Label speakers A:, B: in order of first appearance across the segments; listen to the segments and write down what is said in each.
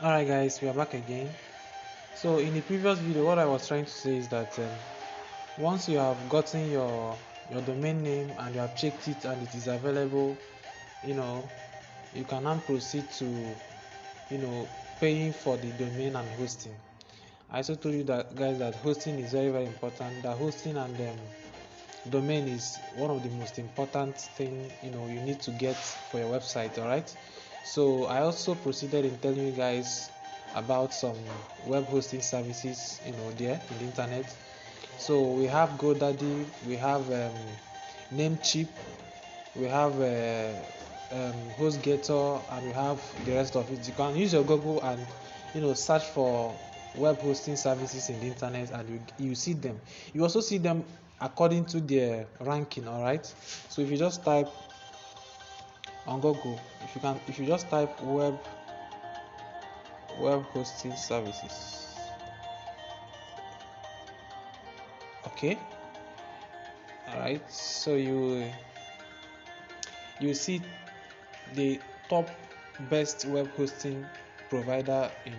A: Alright guys, we are back again. So in the previous video, what I was trying to say is that once you have gotten your domain name and you have checked it and it is available, you know, you can now proceed to paying for the domain and hosting. I also told you that guys that hosting is very important. That hosting and domain is one of the most important thing you need to get for your website. All right. So I also proceeded in telling you guys about some web hosting services there in the internet. So we have GoDaddy, we have Namecheap, we have HostGator, and we have the rest of it. You can use your Google and search for web hosting services in the internet, and you see them. You also see them according to their ranking. All right. So if you just type on Google, if you just type web hosting services, okay, all right. So you see the top best web hosting provider in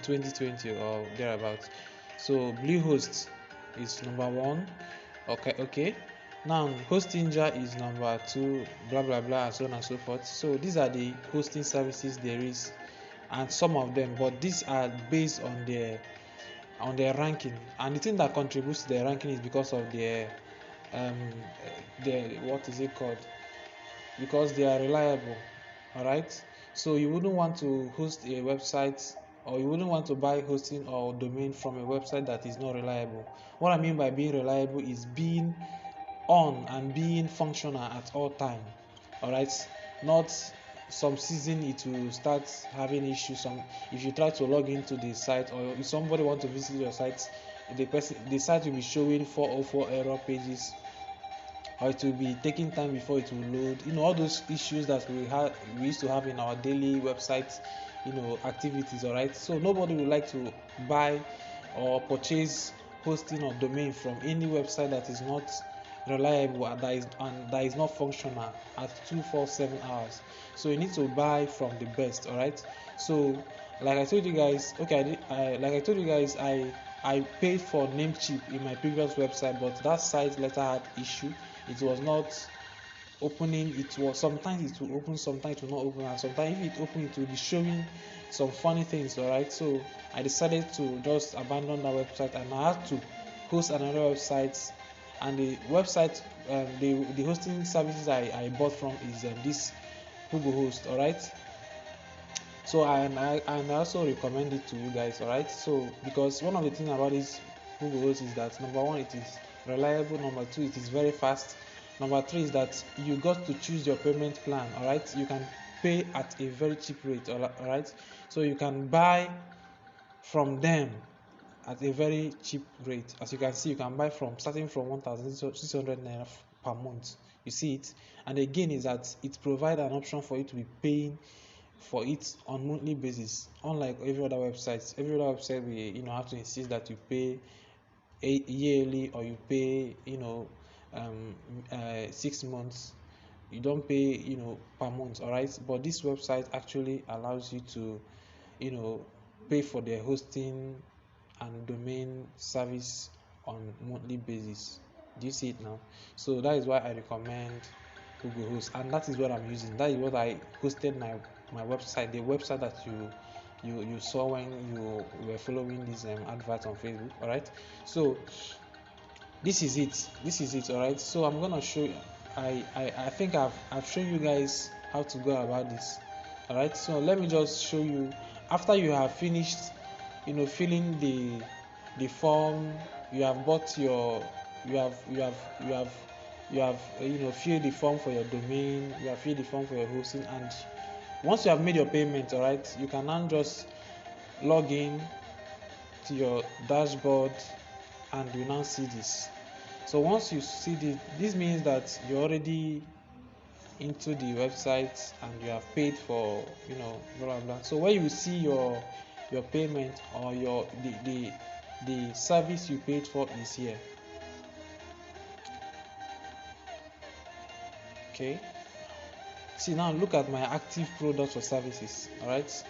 A: 2020 or thereabouts. So Bluehost is number one. Okay. Now Hostinja is number two, blah blah blah, and so on and so forth. So these are the hosting services there is, and some of them, but these are based on their ranking. And the thing that contributes to their ranking is because of um their what is it called? Because they are reliable. All right. So you wouldn't want to host a website, or you wouldn't want to buy hosting or domain from a website that is not reliable. What I mean by being reliable is being on and being functional at all time. All right. Not some season it will start having issues. If you try to log into the site, or if somebody want to visit your site, the site will be showing 404 error pages, or it will be taking time before it will load. All those issues that we used to have in our daily website activities. All right. So nobody would like to buy or purchase hosting or domain from any website that is not reliable, and that is not functional at 247 hours. So you need to buy from the best. All right. So like I told you guys, I paid for Namecheap in my previous website, but that site later had issue. It was not opening. It was sometimes it will open, sometimes it will not open, and sometimes if it opens it will be showing some funny things. All right. So I decided to just abandon that website, and I had to host another website. And the website, the hosting services I bought from is this Google Host. All right. So I also recommend it to you guys. All right. So because one of the things about this Google Host is that number one, it is reliable. Number two, it is very fast. Number three is that you got to choose your payment plan. All right. You can pay at a very cheap rate. All right. So you can buy from them at a very cheap rate. As you can see, you can buy from starting from 1,600 naira per month. You see it. And again is that it provides an option for you to be paying for it on monthly basis, unlike every other website we have to insist that you pay yearly, or you pay 6 months. You don't pay per month. All right. But this website actually allows you to pay for their hosting and domain service on monthly basis. Do you see it now? So that is why I recommend Google Host, and that is what I'm using. That is what I hosted my website, the website that you saw when you were following this advert on Facebook. All right. So this is it. All right. So I'm gonna show you. I think I've shown you guys how to go about this. All right. So let me just show you. After you have finished filling the form, you have bought your you have filled the form for your domain, you have filled the form for your hosting, and once you have made your payment, all right, you can now just log in to your dashboard, and you now see this. So once you see this means that you're already into the website and you have paid for blah blah blah. So where you see your payment, or the service you paid for is here. Okay. See now, look at my active products or services. All right.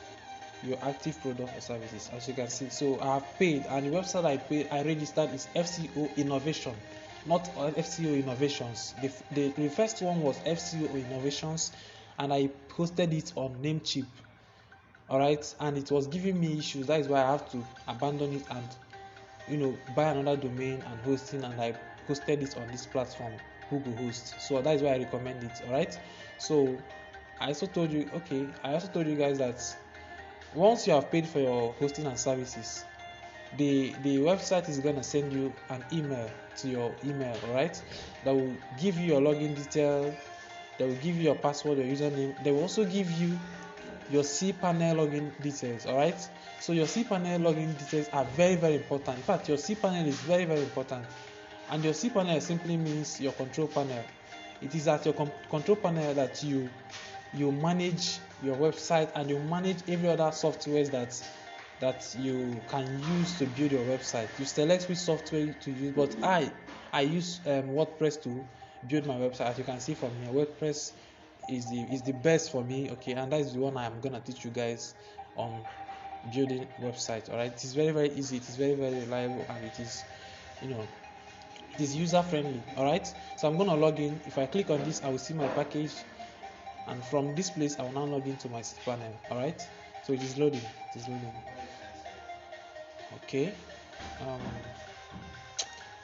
A: your active product or services, as you can see. So I have paid, and the website I registered is FCO Innovation, not FCO Innovations. The first one was FCO Innovations, and I posted it on Namecheap. Alright, and it was giving me issues. That is why I have to abandon it and buy another domain and hosting, and I posted it on this platform, Google Host. So that is why I recommend it. Alright, so I also told you guys that once you have paid for your hosting and services, the website is going to send you an email to your email, alright, that will give you your login detail, that will give you your password, your username. They will also give you your Cpanel login details. Alright, so your Cpanel login details are very, very important. In fact, your Cpanel is very, very important, and your Cpanel simply means your control panel. It is at your control panel that you manage your website, and you manage every other software that you can use to build your website. You select which software to use, but I use WordPress to build my website. As you can see from here, WordPress is the best for me. Okay, and that is the one I am gonna teach you guys on building website. All right, it is very, very easy, it is very, very reliable, and it is it is user friendly. All right, so I'm gonna log in. If I click on this, I will see my package, and from this place I will now log into my Cpanel. All right, so it is loading. Okay,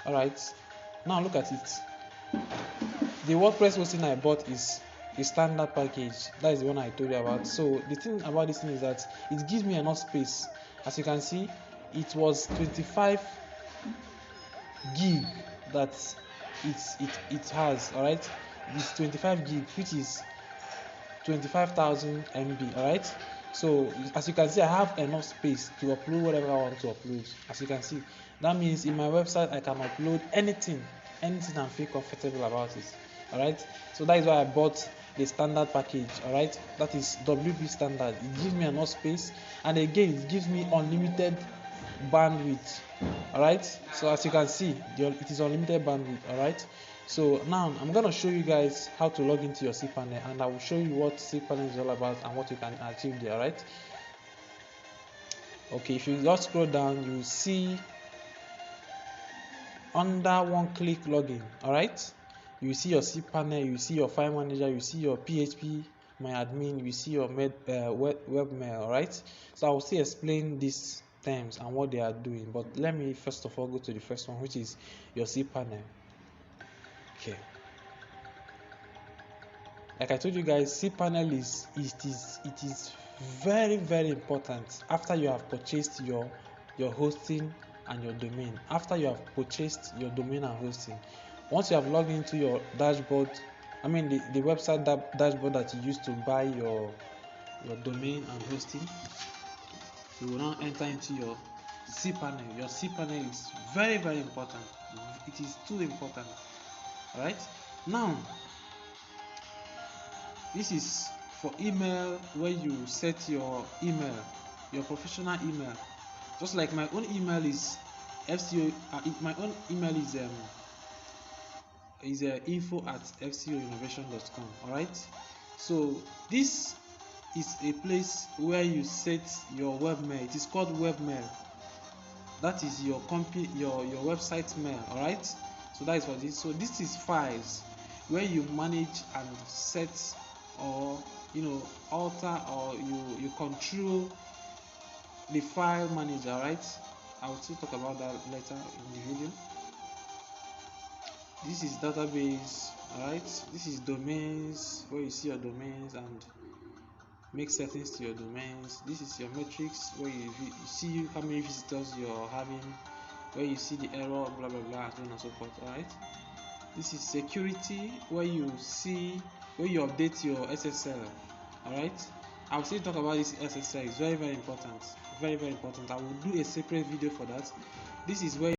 A: all right, now look at it. The WordPress hosting I bought is a standard package. That is the one I told you about. So the thing about this thing is that it gives me enough space. As you can see, it was 25 gig that it has. All right, it's 25 gig, which is 25,000 MB. All right, so as you can see, I have enough space to upload whatever I want to upload. As you can see, that means in my website I can upload anything and feel comfortable about it. All right, so that is why I bought the standard package. All right, that is WP standard. It gives me enough space, and again it gives me unlimited bandwidth. All right, so as you can see, it is unlimited bandwidth. All right, so now I'm going to show you guys how to log into your Cpanel, and I will show you what Cpanel is all about and what you can achieve there. All right, okay, if you just scroll down, you will see under one-click login. All right, you see your Cpanel, you see your file manager, you see your PHP my admin, you see your webmail. All right, so I will still explain these terms and what they are doing, but let me first of all go to the first one, which is your Cpanel. Okay, like I told you guys, Cpanel is very, very important after you have purchased your hosting and your domain. After you have purchased your domain and hosting, once you have logged into your dashboard, I mean the website dashboard that you used to buy your domain and hosting, you will now enter into your Cpanel. Your Cpanel is very, very important. It is too important. All right, now this is for email, where you set your email, your professional email. Just like my own email is FCO. My own email is info@fcoinnovation.com. All right. So this is a place where you set your webmail. It is called webmail. That is your company, your website mail. All right. So that is for this. So this is files where you manage and set, or alter, or you control the file manager. Right, I will still talk about that later in the video. This is database. All right, this is domains, where you see your domains and make settings to your domains. This is your metrics, where you see how many visitors you're having, where you see the error, blah blah blah, and so on and so forth. All right, this is security, where you update your SSL. All right, I will still talk about this SSL. It's very, very important, very, very important. I will do a separate video for that. This is where